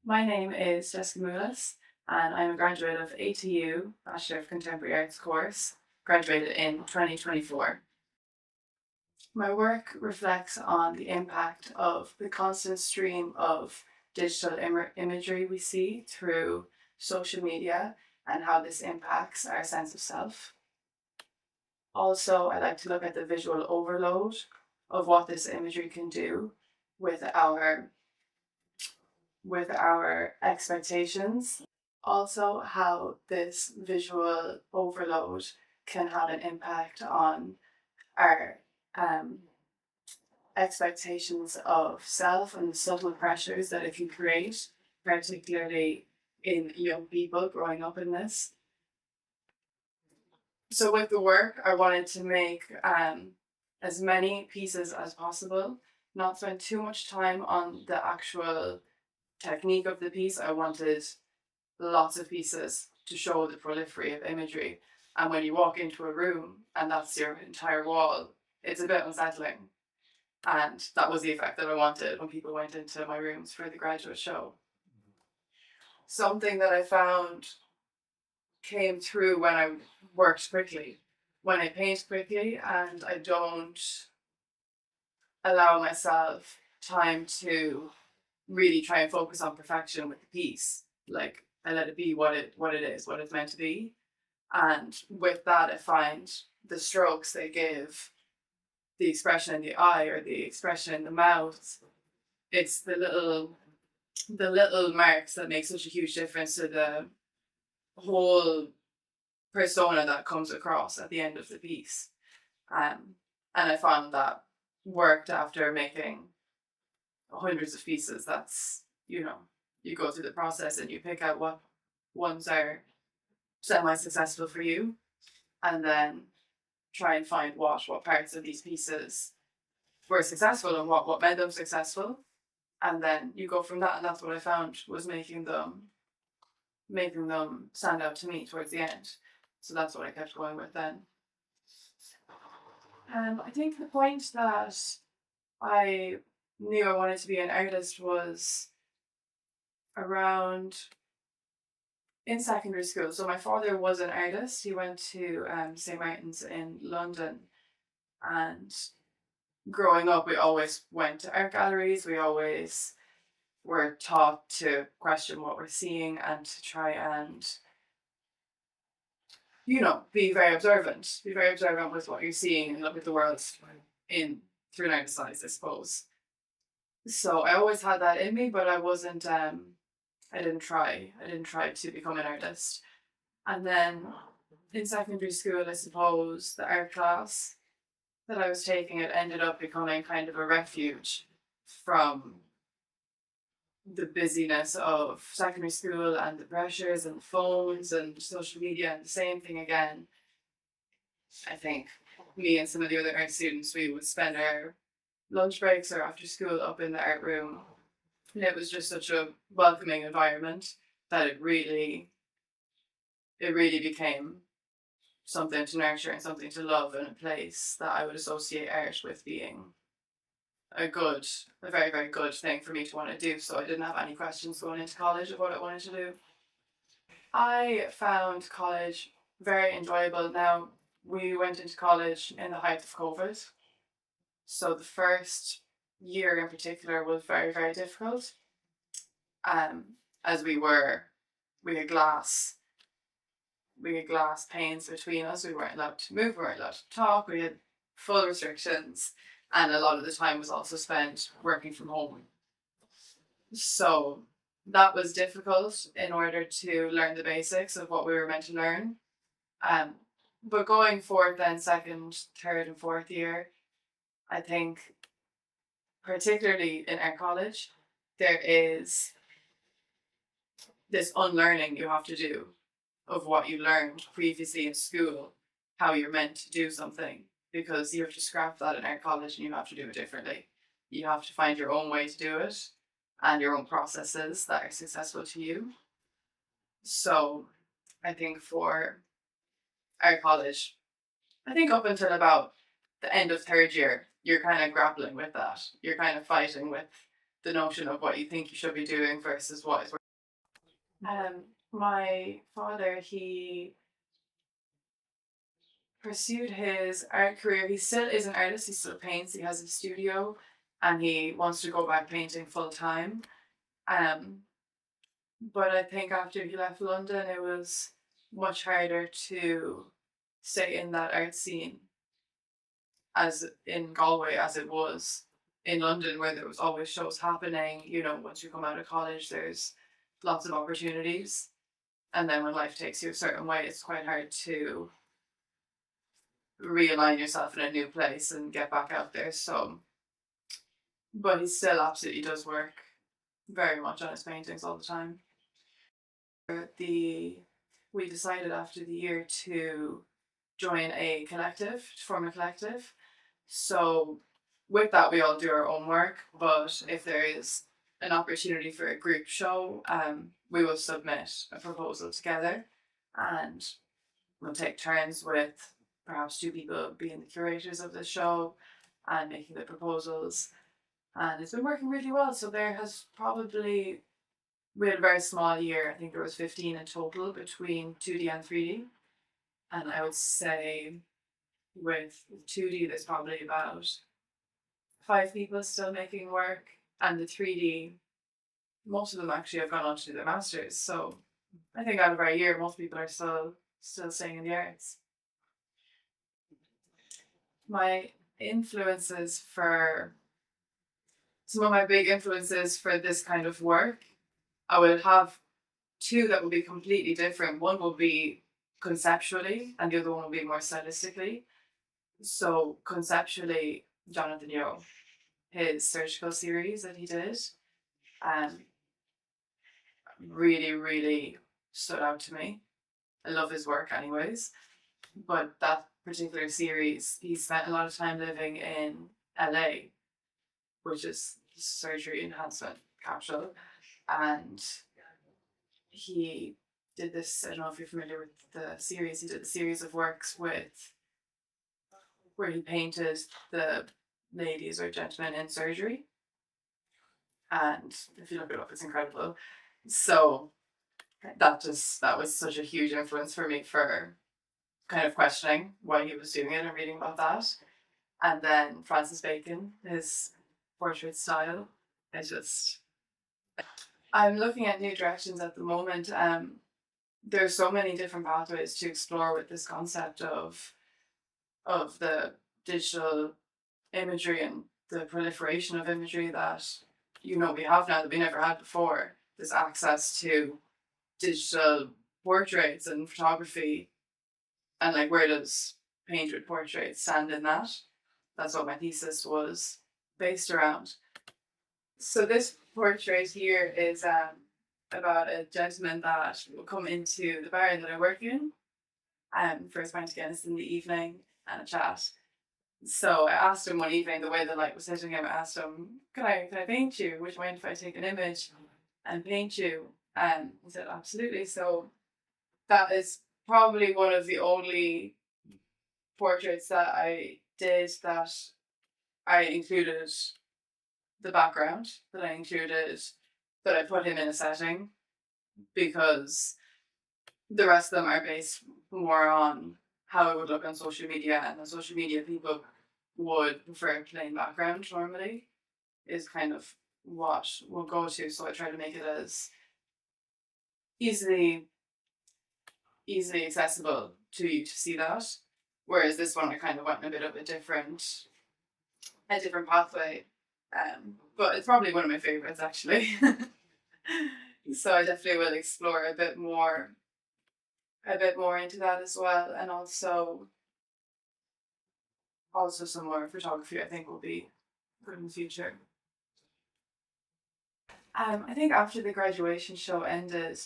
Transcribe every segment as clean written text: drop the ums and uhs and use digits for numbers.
My name is Jessica Mulas, and I'm a graduate of ATU, Bachelor of Contemporary Arts course, graduated in 2024. My work reflects on the impact of the constant stream of digital imagery we see through social media and how this impacts our sense of self. Also, I like to look at the visual overload of what this imagery can do with our expectations. Also, how this visual overload can have an impact on our um, expectations of self and the subtle pressures that it can create, particularly in young people growing up in this. So, with the work, I wanted to make as many pieces as possible, not spend too much time on the actual technique of the piece. I wanted lots of pieces to show the prolifery of imagery. And when you walk into a room and that's your entire wall, it's a bit unsettling. And that was the effect that I wanted when people went into my rooms for the graduate show. Something that I found came through when I worked quickly, when I paint quickly and I don't allow myself time to really try and focus on perfection with the piece. Like I let it be what it is, what it's meant to be. And with that I find the strokes they give, the expression in the eye or the expression in the mouth, it's the little marks that make such a huge difference to the whole persona that comes across at the end of the piece. And I found that worked after making hundreds of pieces. That's, you go through the process and you pick out what ones are semi-successful for you, and then try and find what parts of these pieces were successful and what made them successful, and then you go from that. And that's what I found was making them stand out to me towards the end. So that's what I kept going with then. I think the point that I knew I wanted to be an artist was around in secondary school. So my father was an artist. He went to St. Martin's in London, and growing up, we always went to art galleries. We always were taught to question what we're seeing and to try and, be very observant with what you're seeing and look at the world in through an artist's eyes, I suppose. So I always had that in me, but I wasn't. I didn't try. I didn't try to become an artist. And then in secondary school, I suppose the art class that I was taking, it ended up becoming kind of a refuge from the busyness of secondary school and the pressures and phones and social media, and the same thing again. I think me and some of the other art students, we would spend our lunch breaks or after school up in the art room. And it was just such a welcoming environment that it really became something to nurture and something to love, and a place that I would associate art with being a very, very good thing for me to want to do. So I didn't have any questions going into college of what I wanted to do. I found college very enjoyable. Now, we went into college in the height of COVID. So the first year in particular was very, very difficult. As we had glass panes between us. We weren't allowed to move, we weren't allowed to talk, we had full restrictions, and a lot of the time was also spent working from home. So that was difficult in order to learn the basics of what we were meant to learn. Um, but going forward, then second, third, and fourth year, I think, particularly in our college, there is this unlearning you have to do of what you learned previously in school, how you're meant to do something, because you have to scrap that in our college and you have to do it differently. You have to find your own way to do it and your own processes that are successful to you. So I think for our college, I think up until about the end of third year, you're kind of grappling with that. You're kind of fighting with the notion of what you think you should be doing versus what is. My father, he pursued his art career. He still is an artist. He still paints. He has a studio, and he wants to go back painting full time. Um, but I think after he left London, it was much harder to stay in that art scene as in Galway as it was in London, where there was always shows happening. You know, once you come out of college, there's lots of opportunities. And then when life takes you a certain way, it's quite hard to realign yourself in a new place and get back out there. So, but he still absolutely does work very much on his paintings all the time. We decided after the year to join a collective, to form a collective. So with that, we all do our own work, but if there is an opportunity for a group show, we will submit a proposal together, and we'll take turns with perhaps two people being the curators of the show and making the proposals. And it's been working really well. So there has probably, we had a very small year. I think there was 15 in total between 2D and 3D. And I would say with 2D, there's probably about 5 people still making work. And the 3D, most of them actually have gone on to do their masters. So I think out of our year, most people are still staying in the arts. My influences for some of my big influences for this kind of work, I would have two that would be completely different. One will be conceptually, and the other one will be more stylistically. So conceptually, Jonathan Yeo, his surgical series that he did, really, really stood out to me. I love his work anyways, but that particular series, he spent a lot of time living in LA, which is surgery enhancement capital, and he did this. I don't know if you're familiar with the series. He did a series of works with where he painted the ladies or gentlemen in surgery, and if you look it up, it's incredible. So that was such a huge influence for me for kind of questioning why he was doing it and reading about that. And then Francis Bacon, his portrait style, I'm looking at new directions at the moment. There's so many different pathways to explore with this concept of the digital imagery and the proliferation of imagery that we have now that we never had before. This access to digital portraits and photography, and like where does painted portraits stand in that? That's what my thesis was based around. So this portrait here is about a gentleman that will come into the bar that I work in for his pint of Guinness in the evening and a chat. So I asked him one evening, the way the light was hitting him, I asked him, can I paint you? Would you mind if I take an image and paint you? And he said, absolutely. So that is probably one of the only portraits that I did that I included the background, that I put him in a setting, because the rest of them are based more on how it would look on social media, and on social media people would prefer a plain background normally, is kind of what we'll go to. So I try to make it as easily accessible to you to see that. Whereas this one I kind of went in a bit of a different pathway. But it's probably one of my favorites actually. So I definitely will explore a bit more into that as well, and also some more photography I think will be good in the future. I think after the graduation show ended,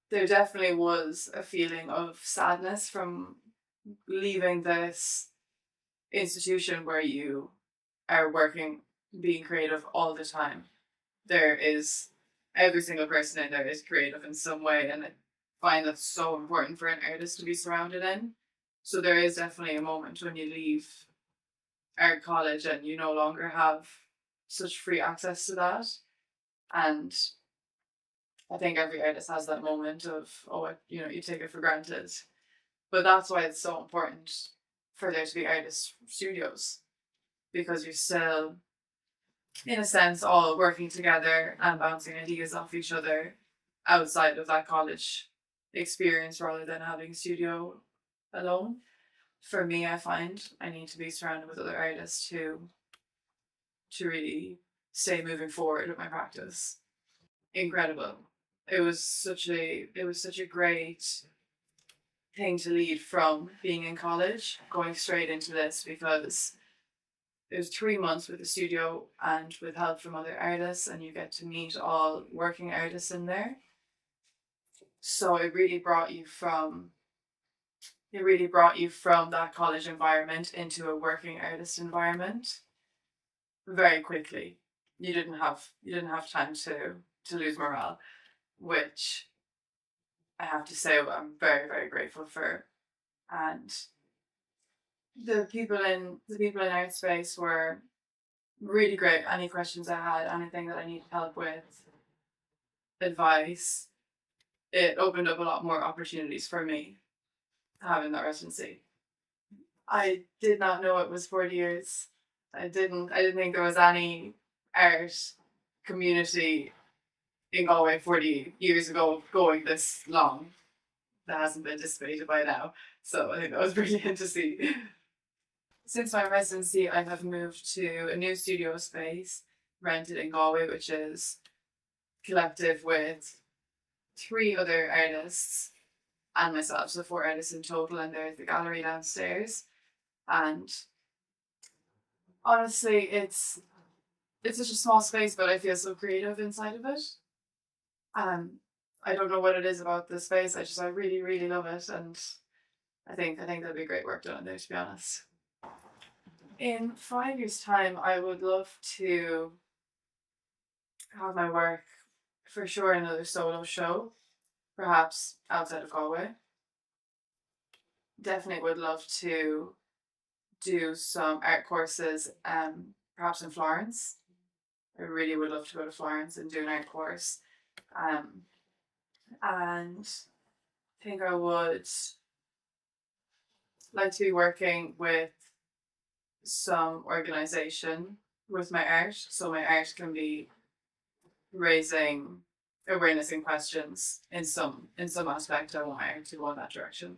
there definitely was a feeling of sadness from leaving this institution where you are working, being creative all the time. There is, every single person in there is creative in some way, and I find that so important for an artist to be surrounded in. So there is definitely a moment when you leave art college and you no longer have such free access to that. And I think every artist has that moment of, oh, you take it for granted. But that's why it's so important for there to be artist studios, because you're still, in a sense, all working together and bouncing ideas off each other outside of that college experience rather than having a studio alone. For me, I find I need to be surrounded with other artists to really stay moving forward with my practice. Incredible. It was such a great thing to lead from being in college, going straight into this, because it was 3 months with the studio and with help from other artists, and you get to meet all working artists in there. So it really brought you from that college environment into a working artist environment very quickly. You didn't have time to lose morale, which I have to say I'm very, very grateful for. And the people in art space were really great. Any questions I had, anything that I needed help with, advice, it opened up a lot more opportunities for me having that residency. I did not know it was 4 years. I didn't think there was any art community in Galway 40 years ago going this long. That hasn't been dissipated by now. So I think that was brilliant to see. Since my residency, I have moved to a new studio space rented in Galway, which is collective with three other artists and myself, so four artists in total, and there's the gallery downstairs. And honestly, it's such a small space, but I feel so creative inside of it. Um, I don't know what it is about the space. I really, really love it, and I think there'll be great work done in there. To be honest, in 5 years' time, I would love to have my work for sure in another solo show, perhaps outside of Galway. Definitely would love to do some art courses, perhaps in Florence. I really would love to go to Florence and do an art course. Um, and I think I would like to be working with some organization with my art, so my art can be raising awareness and questions in some aspect. I want my art to go in that direction.